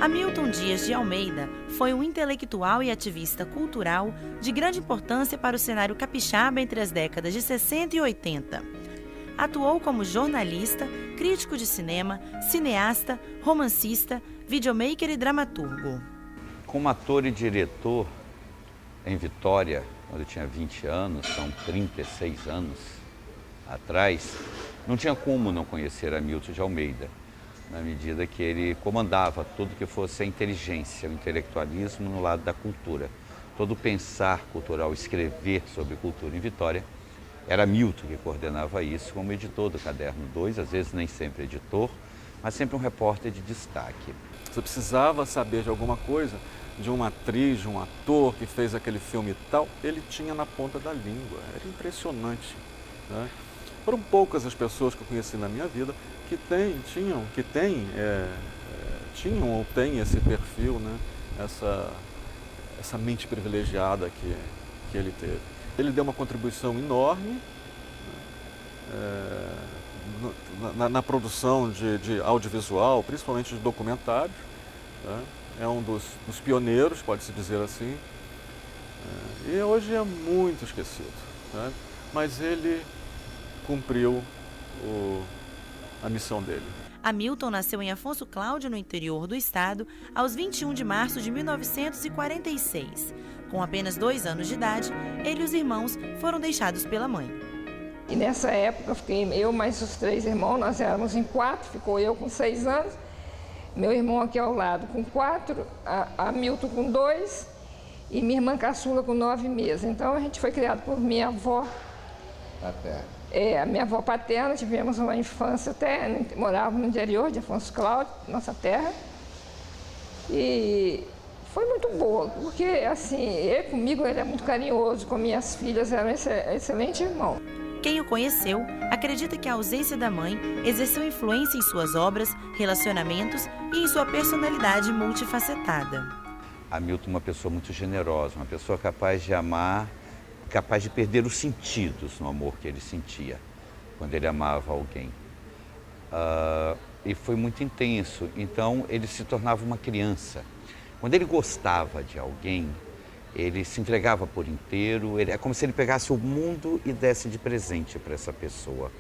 Hamilton Dias de Almeida foi um intelectual e ativista cultural de grande importância para o cenário capixaba entre as décadas de 60 e 80. Atuou como jornalista, crítico de cinema, cineasta, romancista, videomaker e dramaturgo. Como ator e diretor em Vitória, quando eu tinha 20 anos, são 36 anos atrás, não tinha como não conhecer Hamilton de Almeida, na medida que ele comandava tudo que fosse a inteligência, o intelectualismo no lado da cultura. Todo o pensar cultural, escrever sobre cultura em Vitória, era Hamilton que coordenava isso como editor do Caderno 2, às vezes nem sempre editor, mas sempre um repórter de destaque. Você precisava saber de alguma coisa, de uma atriz, de um ator que fez aquele filme e tal, ele tinha na ponta da língua, era impressionante, né? Foram poucas as pessoas que eu conheci na minha vida que tinham ou têm esse perfil, né? Essa mente privilegiada que ele teve. Ele deu uma contribuição enorme na produção de audiovisual, principalmente de documentários, né? É um dos pioneiros, pode-se dizer assim, e hoje é muito esquecido, né? Mas ele cumpriu a missão dele. Hamilton nasceu em Afonso Cláudio, no interior do estado, aos 21 de março de 1946. Com apenas 2 anos de idade, ele e os irmãos foram deixados pela mãe. E nessa época, fiquei eu mais os 3 irmãos, nós éramos em 4, ficou eu com 6 anos, meu irmão aqui ao lado com 4, Hamilton com 2 e minha irmã caçula com 9 meses. Então a gente foi criado por minha avó. A minha avó paterna, tivemos uma infância até, morávamos no interior de Afonso Cláudio, nossa terra, e foi muito boa, porque assim, comigo ele é muito carinhoso, com minhas filhas, era um excelente irmão. Quem o conheceu acredita que a ausência da mãe exerceu influência em suas obras, relacionamentos e em sua personalidade multifacetada. Hamilton, uma pessoa muito generosa, uma pessoa capaz de amar, capaz de perder os sentidos no amor que ele sentia quando ele amava alguém. E foi muito intenso, então ele se tornava uma criança. Quando ele gostava de alguém, ele se entregava por inteiro, é como se ele pegasse o mundo e desse de presente para essa pessoa.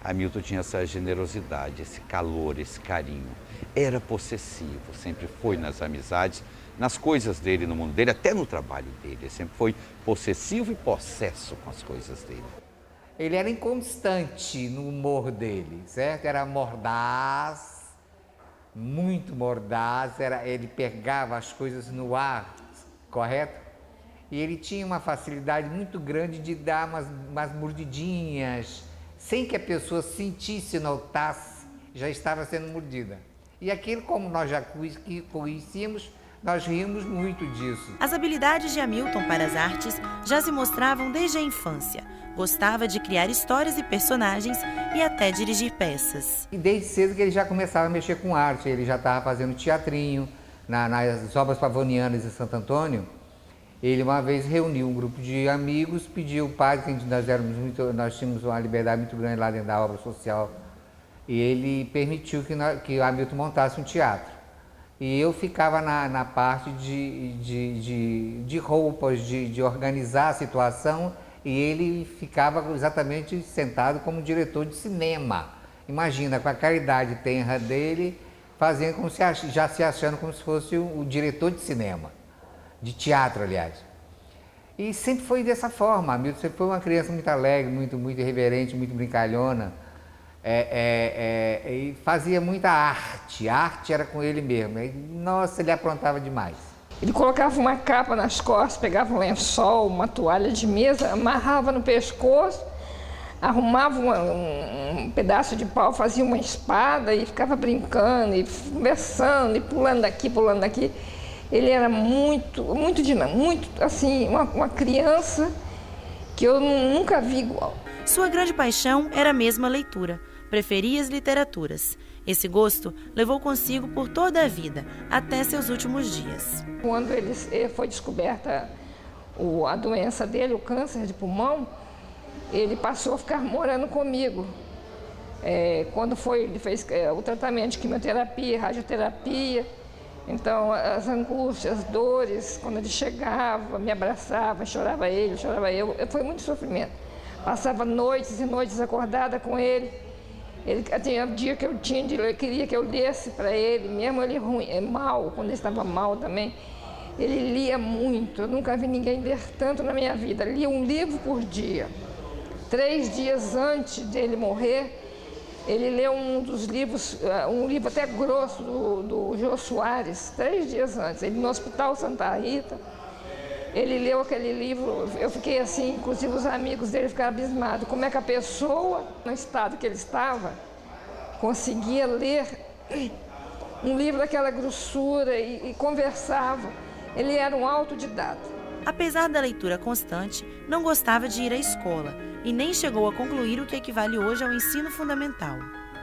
Hamilton tinha essa generosidade, esse calor, esse carinho. Era possessivo, sempre foi nas amizades, nas coisas dele, no mundo dele, até no trabalho dele. Ele sempre foi possessivo e possesso com as coisas dele. Ele era inconstante no humor dele, certo? Era mordaz, muito mordaz, ele pegava as coisas no ar, correto? E ele tinha uma facilidade muito grande de dar umas mordidinhas, sem que a pessoa sentisse, notasse, já estava sendo mordida. E aquilo, como nós já conhecíamos, nós rimos muito disso. As habilidades de Hamilton para as artes já se mostravam desde a infância. Gostava de criar histórias e personagens e até dirigir peças. E desde cedo que ele já começava a mexer com arte, ele já estava fazendo teatrinho, nas obras pavonianas em Santo Antônio. Ele uma vez reuniu um grupo de amigos, pediu pai, que nós tínhamos uma liberdade muito grande lá dentro da obra social, e ele permitiu que o Hamilton montasse um teatro. E eu ficava na parte de roupas, de organizar a situação, e ele ficava exatamente sentado como diretor de cinema. Imagina, com a caridade tenra dele, fazendo como já se achando como se fosse o diretor de cinema, de teatro, aliás. E sempre foi dessa forma. Hamilton sempre foi uma criança muito alegre, muito irreverente, muito brincalhona. E fazia muita arte. A arte era com ele mesmo. Nossa, ele aprontava demais. Ele colocava uma capa nas costas, pegava um lençol, uma toalha de mesa, amarrava no pescoço, arrumava um pedaço de pau, fazia uma espada e ficava brincando, e conversando, e pulando daqui, pulando daqui. Ele era muito dinâmico, muito assim, uma criança que eu nunca vi igual. Sua grande paixão era mesmo a leitura. Preferia as literaturas. Esse gosto levou consigo por toda a vida, até seus últimos dias. Quando ele foi descoberta a doença dele, o câncer de pulmão, ele passou a ficar morando comigo. Quando ele fez o tratamento de quimioterapia, radioterapia, então as angústias, as dores, quando ele chegava, me abraçava, chorava ele, chorava eu, foi muito sofrimento. Passava noites e noites acordada com ele. Tinha dia que eu queria que eu lesse para ele, mesmo ele mal, quando ele estava mal também. Ele lia muito, eu nunca vi ninguém ler tanto na minha vida. Lia um livro por dia. 3 dias antes dele morrer, ele leu um dos livros, um livro até grosso do Jô Soares, 3 dias antes. Ele no Hospital Santa Rita, ele leu aquele livro, eu fiquei assim, inclusive os amigos dele ficaram abismados. Como é que a pessoa, no estado que ele estava, conseguia ler um livro daquela grossura e conversava. Ele era um autodidata. Apesar da leitura constante, não gostava de ir à escola e nem chegou a concluir o que equivale hoje ao ensino fundamental.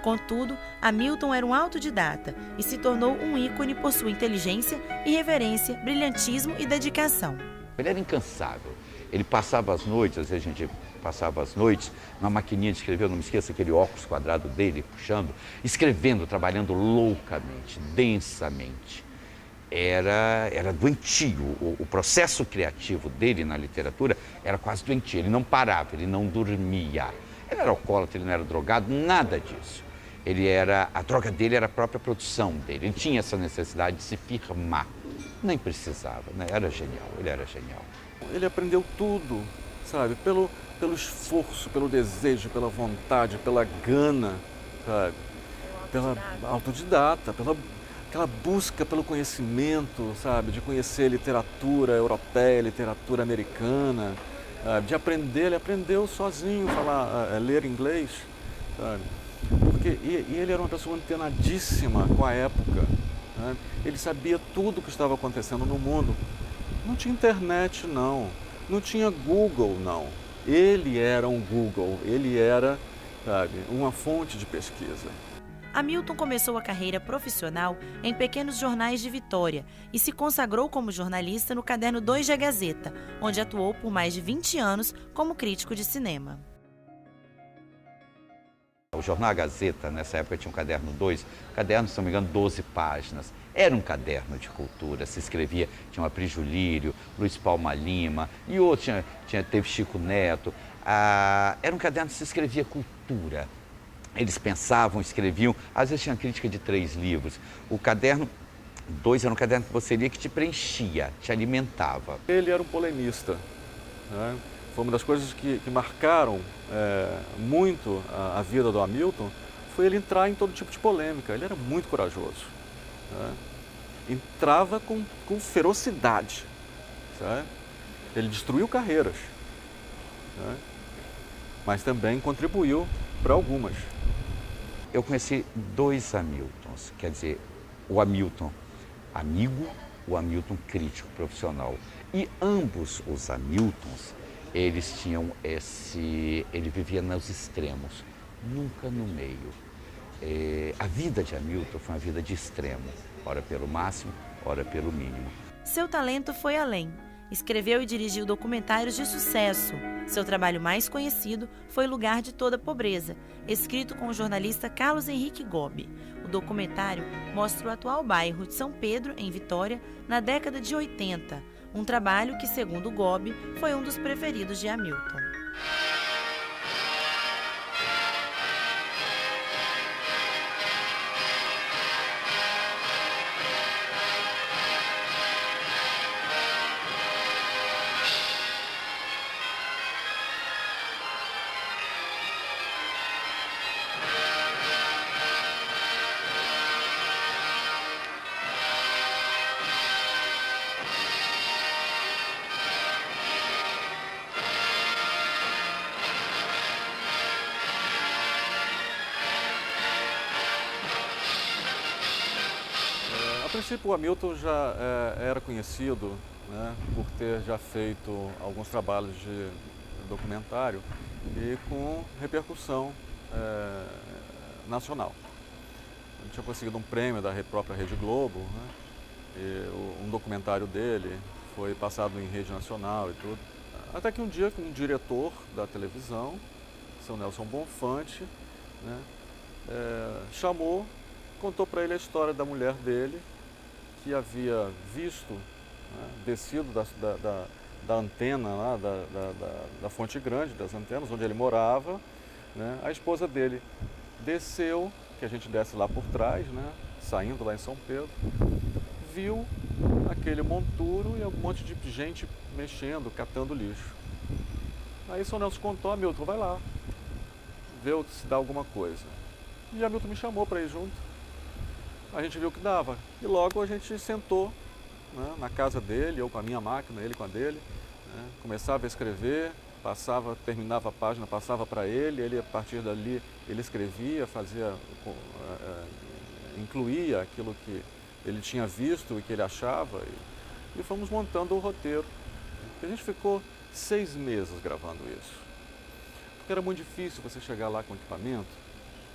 Contudo, Hamilton era um autodidata e se tornou um ícone por sua inteligência, irreverência, brilhantismo e dedicação. Ele era incansável. Ele passava as noites, às vezes a gente passava as noites numa maquininha de escrever, eu não me esqueço aquele óculos quadrado dele, puxando, escrevendo, trabalhando loucamente, densamente. Era doentio. O processo criativo dele na literatura era quase doentio. Ele não parava, ele não dormia. Ele não era alcoólatra, ele não era drogado, nada disso. A droga dele era a própria produção dele. Ele tinha essa necessidade de se firmar. Nem precisava, né? Era genial, ele era genial. Ele aprendeu tudo, sabe? Pelo esforço, pelo desejo, pela vontade, pela gana, sabe? Pela autodidata, aquela busca pelo conhecimento, sabe? De conhecer literatura europeia, literatura americana, de aprender. Ele aprendeu sozinho ler inglês, sabe? E ele era uma pessoa antenadíssima com a época, né? Ele sabia tudo o que estava acontecendo no mundo. Não tinha internet, não tinha Google, não. Ele era um Google, ele era, sabe, uma fonte de pesquisa. Hamilton começou a carreira profissional em pequenos jornais de Vitória e se consagrou como jornalista no Caderno 2 da Gazeta, onde atuou por mais de 20 anos como crítico de cinema. O jornal Gazeta, nessa época, tinha um Caderno 2, caderno, se não me engano, 12 páginas. Era um caderno de cultura, se escrevia, tinha o Aprígio Lírio, Luiz Palma Lima, e outro, teve Chico Neto. Era um caderno que se escrevia cultura. Eles pensavam, escreviam, às vezes tinha crítica de 3 livros. O Caderno 2 era um caderno que você lia que te preenchia, te alimentava. Ele era um polemista, né? Foi uma das coisas que marcaram muito a vida do Hamilton, foi ele entrar em todo tipo de polêmica. Ele era muito corajoso, né? Entrava com ferocidade, sabe? Ele destruiu carreiras, né? Mas também contribuiu para algumas. Eu conheci 2 Hamiltons, quer dizer, o Hamilton amigo, o Hamilton crítico profissional. E ambos os Hamiltons, eles tinham ele vivia nos extremos, nunca no meio. A vida de Hamilton foi uma vida de extremo, ora pelo máximo, ora pelo mínimo. Seu talento foi além. Escreveu e dirigiu documentários de sucesso. Seu trabalho mais conhecido foi Lugar de Toda Pobreza, escrito com o jornalista Carlos Henrique Gobi. O documentário mostra o atual bairro de São Pedro, em Vitória, na década de 80. Um trabalho que, segundo Gobi, foi um dos preferidos de Hamilton. A princípio, o Hamilton já era conhecido, né, por ter já feito alguns trabalhos de documentário e com repercussão nacional. Ele tinha conseguido um prêmio da própria Rede Globo, né? E um documentário dele foi passado em rede nacional e tudo. Até que um dia um diretor da televisão, seu Nelson Bonfante, né, chamou, contou para ele a história da mulher dele, que havia visto, né, descido da antena lá, da Fonte Grande, das antenas, onde ele morava, né, a esposa dele desceu, que a gente desce lá por trás, né, saindo lá em São Pedro, viu aquele monturo e um monte de gente mexendo, catando lixo. Aí o São Nelson contou: Hamilton, vai lá, vê se dá alguma coisa. E Hamilton me chamou para ir junto. A gente viu que dava. E logo a gente sentou, né, na casa dele, eu com a minha máquina, ele com a dele, né, começava a escrever, terminava a página, passava para ele, a partir dali ele escrevia, incluía aquilo que ele tinha visto e que ele achava, e fomos montando o roteiro. A gente ficou 6 meses gravando isso, porque era muito difícil você chegar lá com equipamento,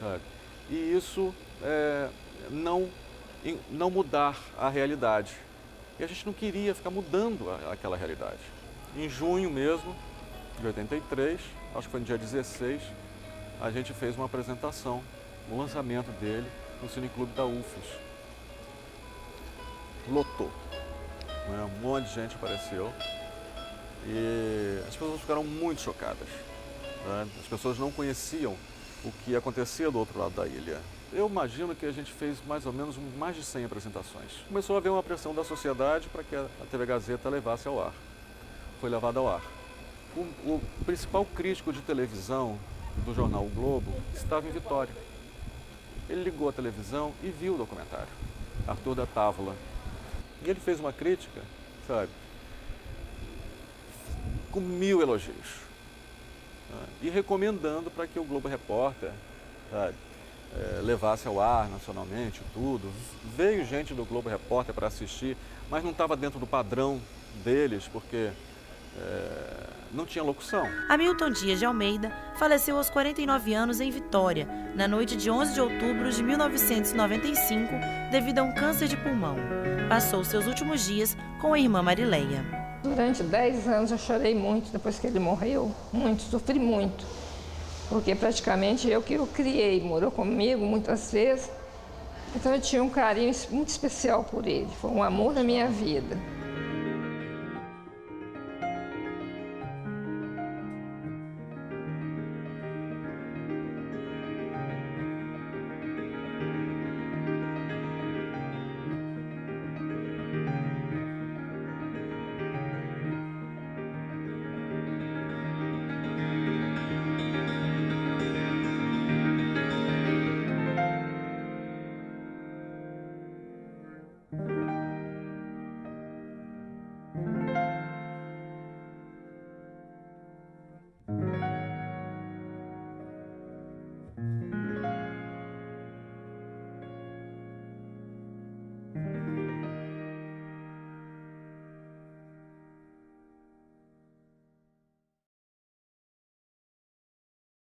sabe? E isso não mudar a realidade. E a gente não queria ficar mudando aquela realidade. Em junho mesmo, de 83, acho que foi no dia 16, a gente fez uma apresentação, o lançamento dele no Cineclube da UFES. Lotou, né? Um monte de gente apareceu e as pessoas ficaram muito chocadas, né? As pessoas não conheciam o que acontecia do outro lado da ilha. Eu imagino que a gente fez mais ou menos mais de 100 apresentações. Começou a haver uma pressão da sociedade para que a TV Gazeta levasse ao ar. Foi levada ao ar. O principal crítico de televisão do jornal O Globo estava em Vitória. Ele ligou a televisão e viu o documentário, Arthur da Távola. E ele fez uma crítica, sabe, com 1000 elogios, né? E recomendando para que o Globo Repórter, sabe, levasse ao ar nacionalmente tudo. Veio gente do Globo Repórter para assistir, mas não estava dentro do padrão deles, porque não tinha locução. Hamilton Dias de Almeida faleceu aos 49 anos em Vitória, na noite de 11 de outubro de 1995, devido a um câncer de pulmão. Passou seus últimos dias com a irmã Marileia. Durante 10 anos eu chorei muito depois que ele morreu, muito, sofri muito. Porque praticamente eu que o criei, morou comigo muitas vezes. Então eu tinha um carinho muito especial por ele, foi um amor da minha vida.